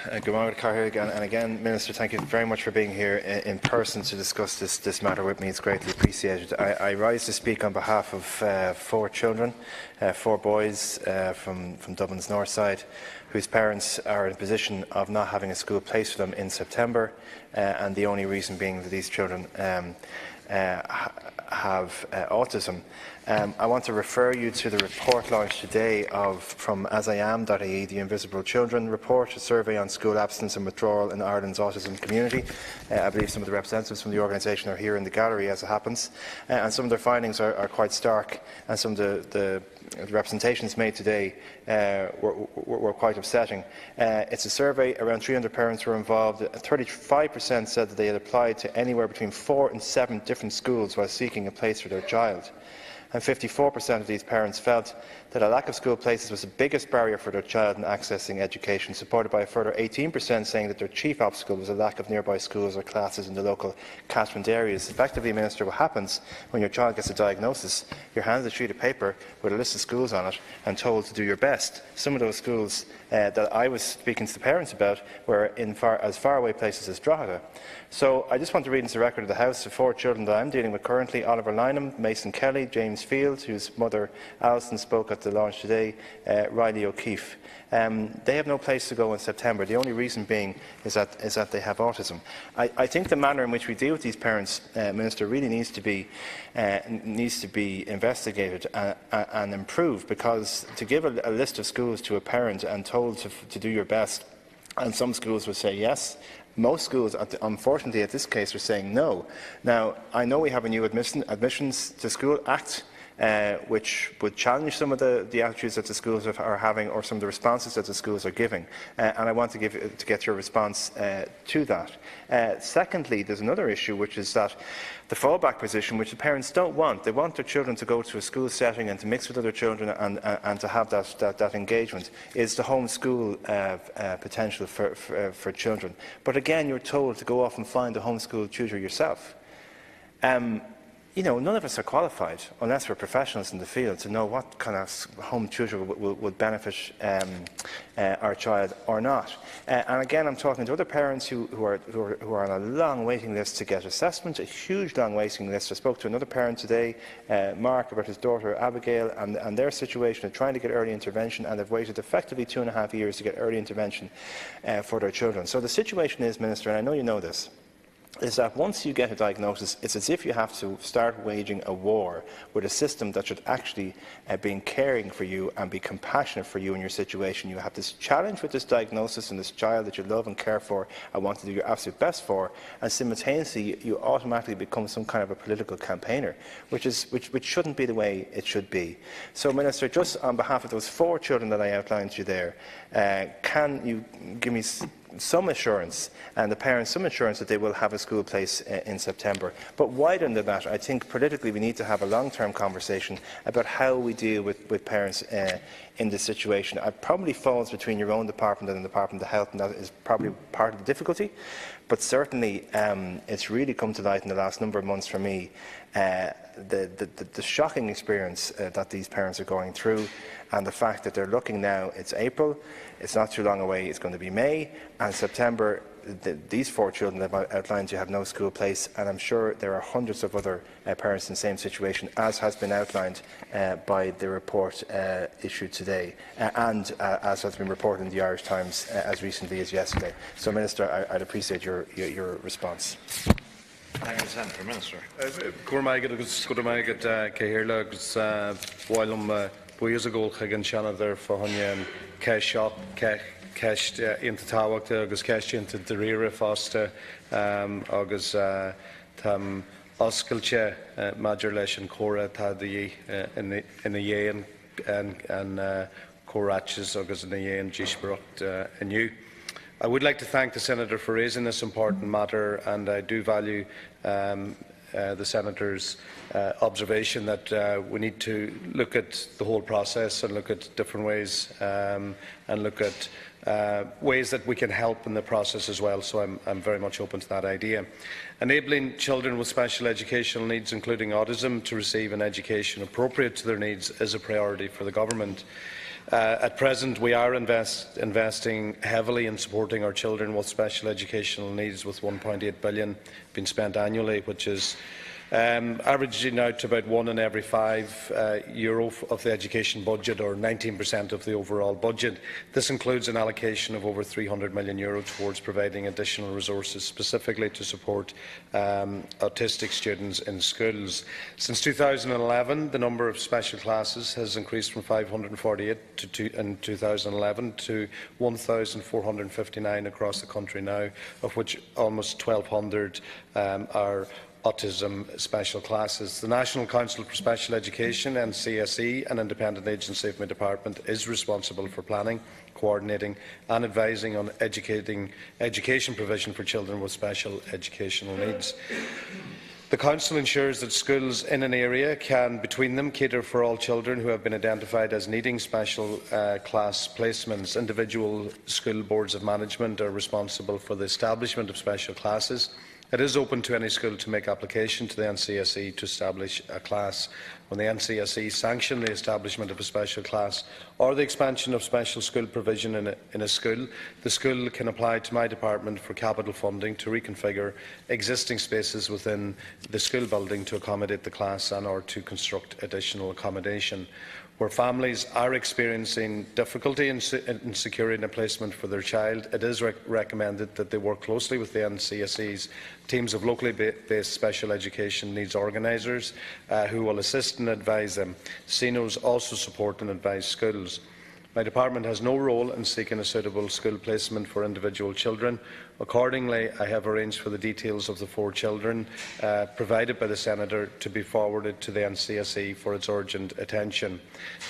Good morning, Cathaoirleach, and again, Minister, thank you very much for being here in person to discuss this matter with me. It's greatly appreciated. I rise to speak on behalf of 4 children, 4 boys from Dublin's north side, whose parents are in a position of not having a school place for them in September, and the only reason being that these children have autism. I want to refer you to the report launched today from asiam.ie, the Invisible Children report, a survey on school absence and withdrawal in Ireland's autism community. I believe some of the representatives from the organisation are here in the gallery as it happens, and some of their findings are quite stark, and some of the representations made today were quite upsetting. It's a survey, around 300 parents were involved. 35% said that they had applied to anywhere between 4 and 7 different schools while seeking a place for their child. And 54% of these parents felt that a lack of school places was the biggest barrier for their child in accessing education, supported by a further 18% saying that their chief obstacle was a lack of nearby schools or classes in the local catchment areas. Effectively, Minister, what happens when your child gets a diagnosis, you're handed a sheet of paper with a list of schools on it and told to do your best. Some of those schools that I was speaking to the parents about were in as far away places as Drogheda. So I just want to read into the record of the House the 4 children that I'm dealing with currently: Oliver Lynham, Mason Kelly, James Field, whose mother Alison spoke at the launch today, Riley O'Keefe. They have no place to go in September. The only reason being is that they have autism. I think the manner in which we deal with these parents, Minister, really needs to be investigated and improved, because to give a list of schools to a parent and told to do your best, and some schools would say yes. Most schools, unfortunately, at this case, are saying no. Now, I know we have a new Admissions to School Act, which would challenge some of the attitudes that the schools are having, or some of the responses that the schools are giving, and I want to get your response to that. Secondly, there's another issue, which is that the fallback position, which the parents don't want. They want their children to go to a school setting and to mix with other children and to have that engagement, is the home school potential for children. But again, you're told to go off and find a homeschool tutor yourself. You know, none of us are qualified, unless we're professionals in the field, to know what kind of home tutor would benefit our child or not. And again, I'm talking to other parents who are on a long waiting list to get assessment, a huge long waiting list. I spoke to another parent today, Mark, about his daughter Abigail, and their situation of trying to get early intervention, and they've waited effectively 2.5 years to get early intervention for their children. So the situation is, Minister, and I know you know this, is that once you get a diagnosis, it's as if you have to start waging a war with a system that should actually be caring for you and be compassionate for you in your situation. You have this challenge with this diagnosis and this child that you love and care for and want to do your absolute best for, and simultaneously you automatically become some kind of a political campaigner, which shouldn't be the way it should be. So, Minister, just on behalf of those 4 children that I outlined to you there, can you give me some assurance, and the parents some assurance, that they will have a school place in September? But wider than that, I think politically we need to have a long-term conversation about how we deal with parents in this situation. It probably falls between your own department and the Department of Health, and that is probably part of the difficulty. But certainly it's really come to light in the last number of months for me, the shocking experience that these parents are going through, and the fact that they're looking now, it's April, it's not too long away, it's going to be May, and September, these 4 children that I've outlined you have no school place, and I'm sure there are hundreds of other parents in the same situation, as has been outlined by the report issued today, and as has been reported in the Irish Times as recently as yesterday. So, Minister, I'd appreciate your response. Thank you, Senator. Minister. Years ago, Seanad Éireann ceist ceist into tábhachta agus ceist into daríire fásta agus tam oscailte maidir leis an córa tádaí ina dhéan an córáis agus ina dhéan díosbaireacht inniu. I would like to thank the Senator for raising this important matter, and I do value the Senator's observation that we need to look at the whole process and look at different ways and look at ways that we can help in the process as well. So I'm very much open to that idea. Enabling children with special educational needs, including autism, to receive an education appropriate to their needs is a priority for the Government. At present, we are investing heavily in supporting our children with special educational needs, with €1.8 billion being spent annually, which is averaging out to about €1 in every €5 of the education budget, or 19% of the overall budget. This includes an allocation of over €300 million towards providing additional resources specifically to support autistic students in schools. Since 2011, the number of special classes has increased from 548 in 2011 to 1,459 across the country now, of which almost 1,200 are autism special classes. The National Council for Special Education, NCSE, an independent agency of my department, is responsible for planning, coordinating and advising on education provision for children with special educational needs. The Council ensures that schools in an area can, between them, cater for all children who have been identified as needing special class placements. Individual school boards of management are responsible for the establishment of special classes. It is open to any school to make application to the NCSE to establish a class. When the NCSE sanction the establishment of a special class or the expansion of special school provision in a school, the school can apply to my department for capital funding to reconfigure existing spaces within the school building to accommodate the class and/or to construct additional accommodation. Where families are experiencing difficulty in securing a placement for their child, it is recommended that they work closely with the NCSE's teams of locally based special education needs organisers who will assist and advise them. CNOs also support and advise schools. My department has no role in seeking a suitable school placement for individual children. Accordingly, I have arranged for the details of the 4 children provided by the Senator to be forwarded to the NCSE for its urgent attention.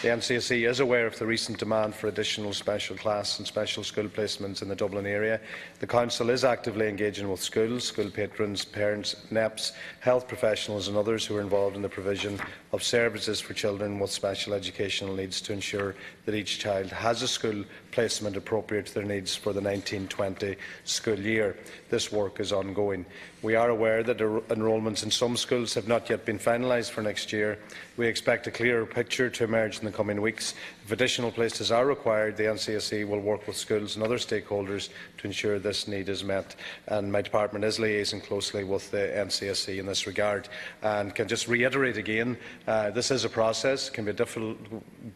The NCSE is aware of the recent demand for additional special class and special school placements in the Dublin area. The Council is actively engaging with schools, school patrons, parents, NEPs, health professionals and others who are involved in the provision of services for children with special educational needs to ensure that each child has a school placement appropriate to their needs for the 1920 school year. This work is ongoing. We are aware that enrolments in some schools have not yet been finalised for next year. We expect a clearer picture to emerge in the coming weeks. If additional places are required, the NCSE will work with schools and other stakeholders to ensure this need is met, and my department is liaising closely with the NCSE in this regard. And can just reiterate again, this is a process. It can be a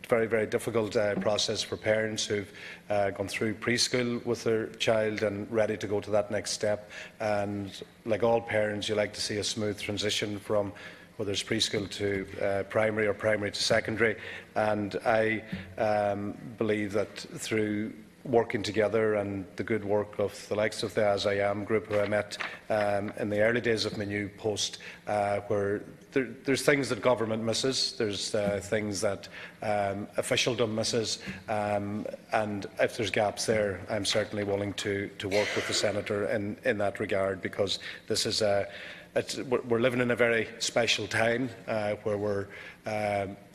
very, very difficult process for parents who have gone through preschool with their child and ready to go to that next step. And like all parents, you like to see a smooth transition from whether it's preschool to primary or primary to secondary. And I believe that through working together and the good work of the likes of the As I Am group, who I met in the early days of my new post, where there's things that government misses, there's things that officialdom misses, and if there's gaps there, I'm certainly willing to work with the Senator in that regard, because this is we're living in a very special time where we're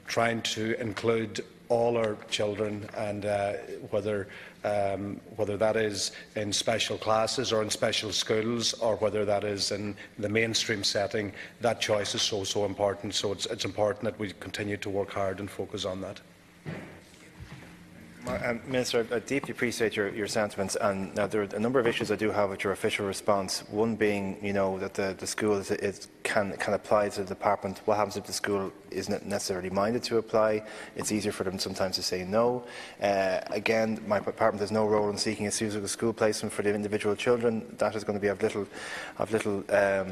trying to include all our children, and whether that is in special classes or in special schools, or whether that is in the mainstream setting, that choice is so important. So it's important that we continue to work hard and focus on that. Minister, I deeply appreciate your sentiments, and now there are a number of issues I do have with your official response. One being, that the school can apply to the department. What happens if the school isn't necessarily minded to apply? It's easier for them sometimes to say no. Again, my department has no role in seeking a suitable school placement for the individual children. That is going to be of little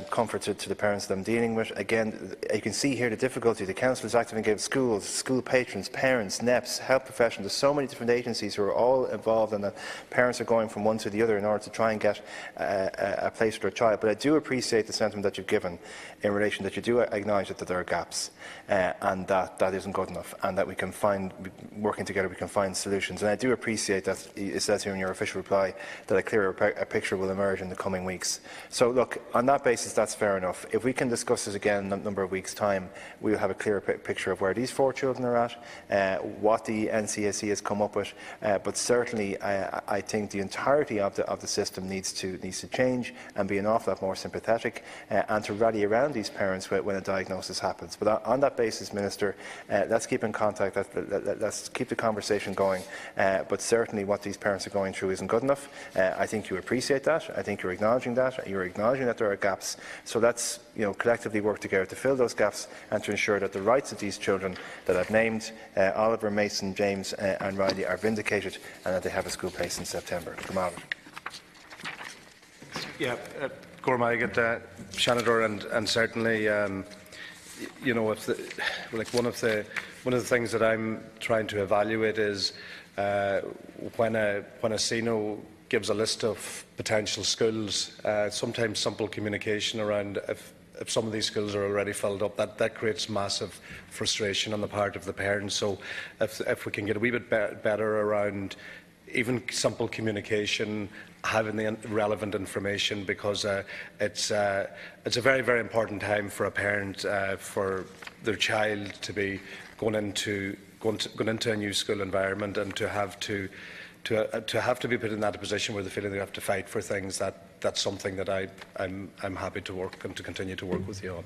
comfort to the parents that I'm dealing with. Again, you can see here the difficulty. The council is active in giving schools, school patrons, parents, NEPs, health professionals. There's so many different agencies who are all involved, and the parents are going from one to the other in order to try and get a place for their child. But I do appreciate the sentiment that you've given in relation that you do acknowledge that there are gaps, and that isn't good enough, and that we can find, working together, we can find solutions. And I do appreciate that it says here in your official reply that a clearer picture will emerge in the coming weeks. So look, on that basis, that's fair enough. If we can discuss this again in a number of weeks' time, we'll have a clearer picture of where these 4 children are at, what the NCSE has come up with. But certainly, I think the entirety of the system needs to change and be an awful lot more sympathetic, and to rally around these parents when a diagnosis happens. But on that basis, Minister, let's keep in contact, let's keep the conversation going. But certainly what these parents are going through isn't good enough. I think you appreciate that. I think you're acknowledging that. You're acknowledging that there are gaps. So let's collectively work together to fill those gaps and to ensure that the rights of these children that I've named, Oliver, Mason, James and Riley, are vindicated and that they have a school place in September. Yeah, Gormaigad, Seanad, and certainly, if one of the things that I'm trying to evaluate is when a CINO gives a list of potential schools, sometimes simple communication around if some of these schools are already filled up, that creates massive frustration on the part of the parents. So if we can get a wee bit better around even simple communication, having the relevant information, because it's a very, very important time for a parent, for their child to be going into a new school environment and to have to be put in that position where they feel they have to fight for things. That's something that I'm happy to work and to continue to work with you on.